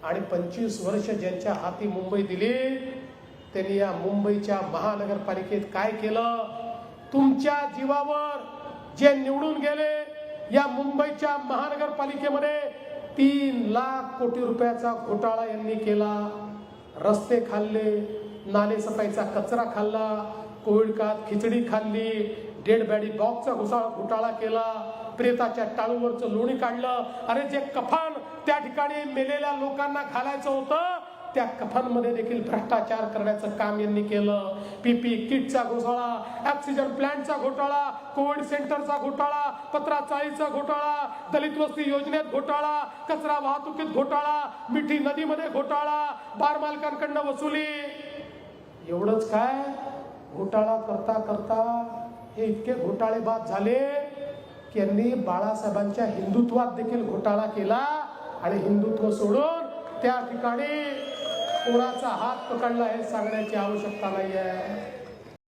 आणि 25 वर्ष ज्यांच्या हाती मुंबई दिली त्यांनी या मुंबईच्या महानगरपालिकेत काय केलं? तुमच्या जीवावर जे निवडून गेले या मुंबईच्या महानगरपालिकेमध्ये 3 लाख कोटी रुपयाचा घोटाळा यांनी केला. रस्ते खाल्ले, नालेसफाईचा कचरा खाल्ला, कोविड काळात खिचडी खाल्ली, डेड बॉडी बॉक्सचा घोटाळा केला, प्रेताच्या टाळूवरचं लोणी काढलं. अरे जे कफन त्या ठिकाणी मेलेल्या लोकांना घालायचं होतं त्या कफनमध्ये देखील भ्रष्टाचार करण्याचं काम यांनी केलं. पीपी किटचा घोटाळा, ऑक्सिजन प्लांटचा घोटाळा, कोविड सेंटरचा घोटाळा, पत्रा चाळीचा घोटाळा, दलित वस्ती योजनेत घोटाळा, कचरा वाहतुकीत घोटाळा, मिठी नदीमध्ये घोटाळा, बार मालकांकडनं वसुली. एवढंच काय, घोटाळा करता करता हे इतके घोटाळेबाज झाले की यांनी बाळासाहेबांच्या हिंदुत्वात देखील घोटाळा केला आणि हिंदुत्व सोडून त्या ठिकाणी कोणाचा हात पकडला हे सांगण्याची आवश्यकता नाही आहे.